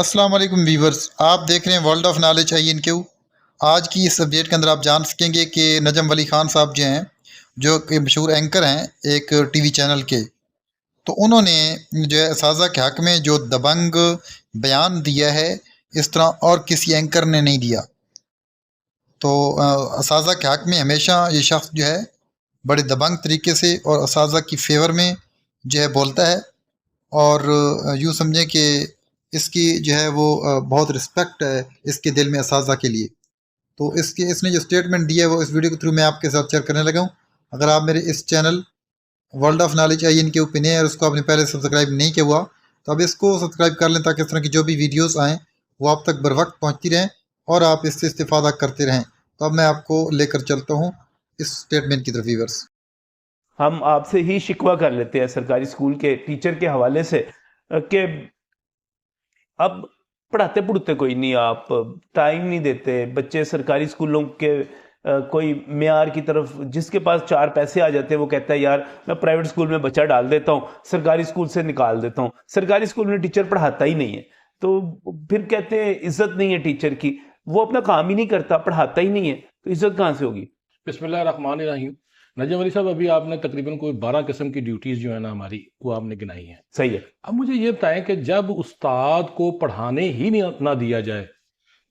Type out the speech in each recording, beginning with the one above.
السلام علیکم ویورز، آپ دیکھ رہے ہیں world of knowledge I N Q. آج کی اس اپڈیٹ کے اندر آپ جان سکیں گے کہ نجم ولی خان صاحب جو ہیں، جو کہ مشہور اینکر ہیں ایک ٹی وی چینل کے، تو انہوں نے جو ہے اساتذہ کے حق میں جو دبنگ بیان دیا ہے، اس طرح اور کسی اینکر نے نہیں دیا۔ تو اساتذہ کے حق میں ہمیشہ یہ شخص جو ہے بڑے دبنگ طریقے سے اور اساتذہ کی فیور میں جو ہے بولتا ہے، اور یوں سمجھیں کہ اس کی جو ہے وہ بہت رسپیکٹ ہے اس کے دل میں اساتذہ کے لیے۔ تو اس نے جو اسٹیٹمنٹ دیا ہے وہ اس ویڈیو کے تھرو میں آپ کے ساتھ شیئر کرنے لگا ہوں۔ اگر آپ میرے اس چینل world of knowledge I N کے اوپر نئے ہیں اور اس کو آپ نے پہلے سبسکرائب نہیں کیا ہوا تو اب اس کو سبسکرائب کر لیں، تاکہ اس طرح کی جو بھی ویڈیوز آئیں وہ آپ تک بر وقت پہنچتی رہیں اور آپ اس سے استفادہ کرتے رہیں۔ تو اب میں آپ کو لے کر چلتا ہوں اس اسٹیٹمنٹ کی طرف ویورز۔ ہم آپ سے ہی شکوہ کر لیتے ہیں سرکاری اسکول کے ٹیچر کے حوالے سے کہ اب پڑھاتے پڑھتے کوئی نہیں، آپ ٹائم نہیں دیتے بچے سرکاری اسکولوں کے کوئی معیار کی طرف، جس کے پاس چار پیسے آ جاتے ہیں وہ کہتا ہے یار میں پرائیویٹ اسکول میں بچہ ڈال دیتا ہوں، سرکاری اسکول سے نکال دیتا ہوں، سرکاری اسکول میں ٹیچر پڑھاتا ہی نہیں ہے، تو پھر کہتے ہیں عزت نہیں ہے ٹیچر کی، وہ اپنا کام ہی نہیں کرتا، پڑھاتا ہی نہیں ہے، تو عزت کہاں سے ہوگی؟ بسم اللہ الرحمن الرحیم۔ نجم علی صاحب، ابھی آپ نے تقریباً کوئی 12 قسم کی ڈیوٹیز جو ہے نا ہماری، وہ آپ نے گنائی ہیں۔ صحیح ہے۔ اب مجھے یہ بتائیں کہ جب استاد کو پڑھانے ہی نہ دیا جائے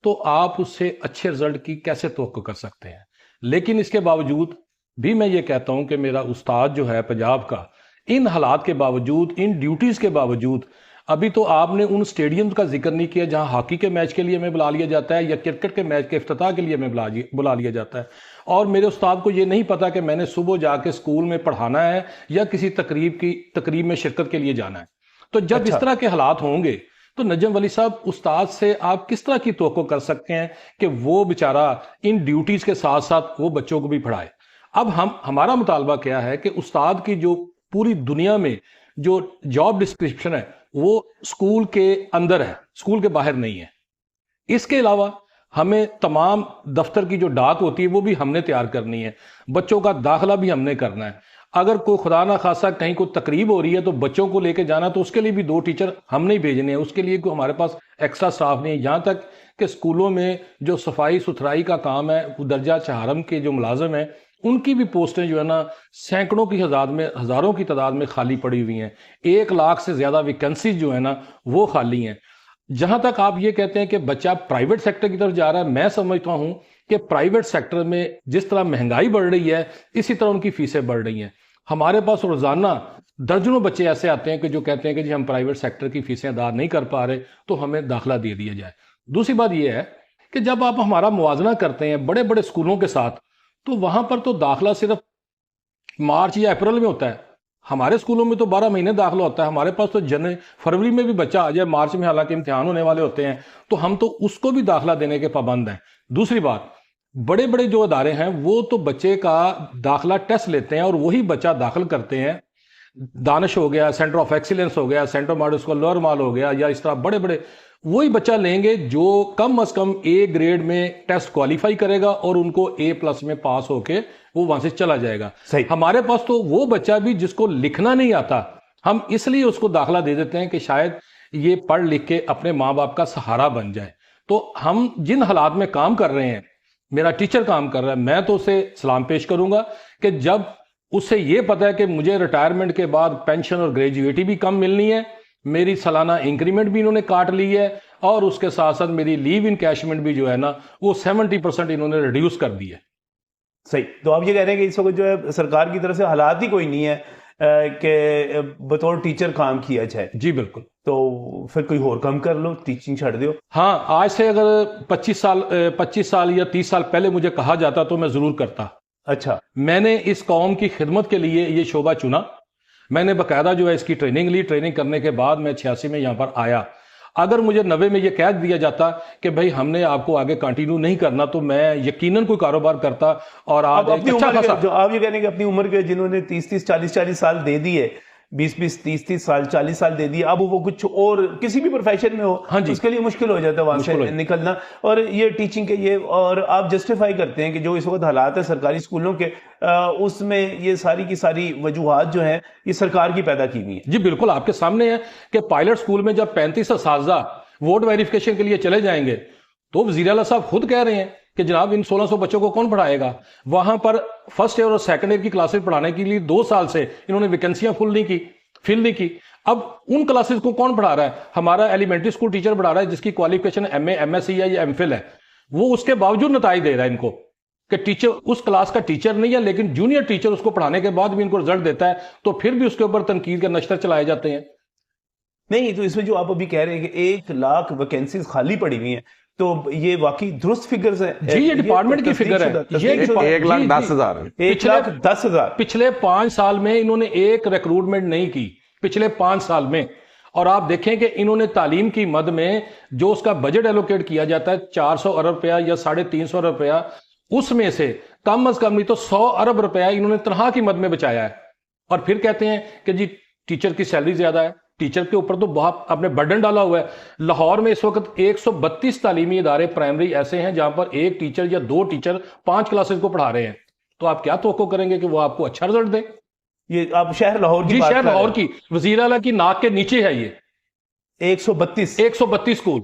تو آپ اس سے اچھے رزلٹ کی کیسے توقع کر سکتے ہیں؟ لیکن اس کے باوجود بھی میں یہ کہتا ہوں کہ میرا استاد جو ہے پنجاب کا، ان حالات کے باوجود، ان ڈیوٹیز کے باوجود، ابھی تو آپ نے ان سٹیڈیم کا ذکر نہیں کیا جہاں ہاکی کے میچ کے لیے ہمیں بلا لیا جاتا ہے یا کرکٹ کے میچ کے افتتاح کے لیے ہمیں بلا لیا جاتا ہے، اور میرے استاد کو یہ نہیں پتا کہ میں نے صبح جا کے اسکول میں پڑھانا ہے یا کسی تقریب میں شرکت کے لیے جانا ہے۔ تو جب اس طرح کے حالات ہوں گے تو نجم ولی صاحب، استاد سے آپ کس طرح کی توقع کر سکتے ہیں کہ وہ بیچارہ ان ڈیوٹیز کے ساتھ ساتھ وہ بچوں کو بھی پڑھائے؟ اب ہمارا مطالبہ کیا ہے کہ استاد کی جو پوری دنیا میں جو جاب ڈسکرپشن ہے وہ اسکول کے اندر ہے، اسکول کے باہر نہیں ہے۔ اس کے علاوہ ہمیں تمام دفتر کی جو ڈاک ہوتی ہے وہ بھی ہم نے تیار کرنی ہے، بچوں کا داخلہ بھی ہم نے کرنا ہے۔ اگر کوئی خدا نہ خاصہ کہیں کوئی تقریب ہو رہی ہے تو بچوں کو لے کے جانا، تو اس کے لیے بھی 2 ٹیچر ہم نہیں بھیجنے ہیں، اس کے لیے کوئی ہمارے پاس ایکسٹرا سٹاف نہیں ہے۔ یہاں تک کہ اسکولوں میں جو صفائی ستھرائی کا کام ہے، درجہ چہارم کے جو ملازم ہیں، ان کی بھی پوسٹیں جو ہے نا سینکڑوں کی ہزاروں کی تعداد میں خالی پڑی ہوئی ہیں، 1 لاکھ سے زیادہ ویکنسیز جو ہے نا وہ خالی ہیں۔ جہاں تک آپ یہ کہتے ہیں کہ بچہ پرائیویٹ سیکٹر کی طرف جا رہا ہے، میں سمجھتا ہوں کہ پرائیویٹ سیکٹر میں جس طرح مہنگائی بڑھ رہی ہے اسی طرح ان کی فیسیں بڑھ رہی ہیں۔ ہمارے پاس روزانہ درجنوں بچے ایسے آتے ہیں کہ جو کہتے ہیں کہ جی ہم پرائیویٹ سیکٹر کی فیسیں ادا نہیں کر پا رہے تو ہمیں داخلہ دے دیا جائے۔ دوسری بات یہ ہے کہ جب آپ ہمارا موازنہ کرتے ہیں بڑے بڑے اسکولوں کے ساتھ تو وہاں پر تو داخلہ صرف مارچ یا اپریل میں ہوتا ہے، ہمارے اسکولوں میں تو 12 مہینے داخلہ ہوتا ہے۔ ہمارے پاس تو فروری میں بھی بچہ آ جائے، مارچ میں حالانکہ امتحان ہونے والے ہوتے ہیں، تو ہم تو اس کو بھی داخلہ دینے کے پابند ہیں۔ دوسری بات، بڑے بڑے جو ادارے ہیں وہ تو بچے کا داخلہ ٹیسٹ لیتے ہیں اور وہی بچہ داخل کرتے ہیں۔ دانش ہو گیا، سینٹر آف ایکسیلنس ہو گیا، سینٹر ماڈل اسکول لوئر مال ہو گیا، یا اس طرح بڑے بڑے، وہی بچہ لیں گے جو کم از کم A گریڈ میں ٹیسٹ کوالیفائی کرے گا اور ان کو A+ میں پاس ہو کے وہ وہاں سے چلا جائے گا۔ ہمارے پاس تو وہ بچہ بھی جس کو لکھنا نہیں آتا، ہم اس لیے اس کو داخلہ دے دیتے ہیں کہ شاید یہ پڑھ لکھ کے اپنے ماں باپ کا سہارا بن جائے۔ تو ہم جن حالات میں کام کر رہے ہیں، میرا ٹیچر کام کر رہا ہے، میں تو اسے سلام پیش کروں گا کہ جب اس سے یہ پتا ہے کہ مجھے ریٹائرمنٹ کے بعد پینشن اور گریجویٹی بھی کم ملنی ہے، میری سالانہ انکریمنٹ بھی انہوں نے کاٹ لی ہے، اور اس کے ساتھ ساتھ میری لیو انکیشمنٹ بھی جو ہے نا وہ 70% انہوں نے ریڈیوس کر دی ہے۔ صحیح، تو آپ یہ کہہ رہے ہیں کہ اس وقت جو ہے سرکار کی طرف سے حالات ہی کوئی نہیں ہے کہ بطور ٹیچر کام کیا جائے؟ جی بالکل۔ تو پھر کوئی اور کام کر لو، ٹیچنگ چھڑ دیو۔ ہاں، آج سے اگر 25 سال یا 30 سال پہلے مجھے کہا جاتا تو میں ضرور کرتا۔ اچھا، میں نے اس قوم کی خدمت کے لیے یہ شعبہ چنا، میں نے باقاعدہ جو ہے اس کی ٹریننگ لی، ٹریننگ کرنے کے بعد میں 86 میں یہاں پر آیا۔ اگر مجھے 90 میں یہ کہہ دیا جاتا کہ بھئی ہم نے آپ کو آگے کنٹینیو نہیں کرنا تو میں یقیناً کوئی کاروبار کرتا۔ اور آج اپنی عمر کے جو آپ یہ کہنے کہ اپنی عمر کے جنہوں نے 30 40 سال دے دیے، 20 30 سال 40 سال دے دیے، اب وہ کچھ اور کسی بھی پروفیشن میں ہو اس کے لیے مشکل ہو جاتا ہے وہاں سے نکلنا۔ اور یہ ٹیچنگ کے یہ، اور آپ جسٹیفائی کرتے ہیں کہ جو اس وقت حالات ہے سرکاری اسکولوں کے، اس میں یہ ساری کی ساری وجوہات جو ہیں یہ سرکار کی پیدا کی ہوئی ہیں۔ جی بالکل، آپ کے سامنے ہے کہ پائلٹ اسکول میں جب 35 اساتذہ ووٹ ویریفیکیشن کے لیے چلے جائیں گے تو وزیر اعلیٰ صاحب خود کہہ رہے ہیں کہ جناب ان 1600 بچوں کو کون پڑھائے گا. وہاں پر فرسٹ ایئر اور سیکنڈ ایئر کی کلاسز پڑھانے کے لیے 2 سال سے انہوں نے ویکنسیاں فل نہیں کی. اب ان کلاسز کو کون پڑھا رہا ہے؟ ہمارا ایلیمنٹری اسکول ٹیچر پڑھا رہا ہے جس کی qualification M A M S C ہے یا ایم فل ہے. وہ اس کے باوجود نتائج دے رہا ہے ان کو کہ ٹیچر اس کلاس کا ٹیچر نہیں ہے، لیکن جونیئر ٹیچر اس کو پڑھانے کے بعد بھی ان کو رزلٹ دیتا ہے، تو پھر بھی اس کے اوپر تنقید کے نشتر چلائے جاتے ہیں. نہیں تو اس میں جو آپ ابھی کہہ رہے ہیں کہ 1 لاکھ ویکینسیز خالی پڑی ہوئی ہیں، تو یہ واقعی درست فگرز ہیں؟ جی یہ ڈپارٹمنٹ کی فگر ہے. یہ 1,10,000 1,10,000 پچھلے 5 سال میں انہوں نے ایک ریکروٹمنٹ نہیں کی پچھلے 5 سال میں. اور آپ دیکھیں کہ انہوں نے تعلیم کی مد میں جو اس کا بجٹ ایلوکیٹ کیا جاتا ہے 400 ارب روپیہ یا 350 ارب روپیہ، اس میں سے کم از کم نہیں تو 100 ارب روپیہ انہوں نے تنخواہ کی مد میں بچایا ہے. اور پھر کہتے ہیں کہ جی ٹیچر کی سیلری زیادہ ہے. ٹیچر کے اوپر تو بہت آپ نے برڈن ڈالا ہوا ہے. لاہور میں اس وقت 132 تعلیمی ادارے پرائمری ایسے ہیں جہاں پر ایک ٹیچر یا 2 ٹیچر 5 کلاسز کو پڑھا رہے ہیں. تو آپ کیا توقع کریں گے کہ وہ آپ کو اچھا رزلٹ دیں؟ یہ آپ شہر لاہور کی جی بات شہر کر رہے ہیں. لاہور کی وزیر اعلیٰ کی ناک کے نیچے ہے یہ 132 اسکول.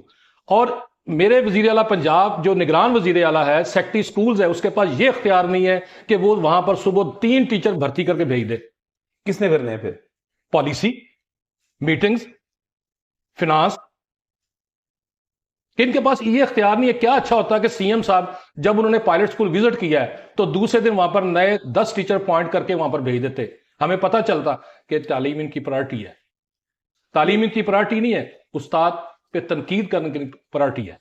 اور میرے وزیر اعلیٰ پنجاب جو نگران وزیر اعلیٰ ہے سیکٹری اسکولز ہے، اس کے پاس یہ اختیار نہیں ہے کہ وہ وہاں پر صبح 3 ٹیچر بھرتی کر کے بھیج دے. کس نے کرنے ہیں پھر؟ پالیسی، میٹنگز، فنانس، ان کے پاس یہ اختیار نہیں ہے. کیا اچھا ہوتا ہے کہ سی ایم صاحب جب انہوں نے پائلٹ اسکول وزٹ کیا ہے تو دوسرے دن وہاں پر نئے 10 ٹیچر پوائنٹ کر کے وہاں پر بھیج دیتے. ہمیں پتہ چلتا کہ تعلیم ان کی پرائرٹی ہے. تعلیم ان کی پرائرٹی نہیں ہے، استاد پہ تنقید کرنے کی پرائرٹی ہے.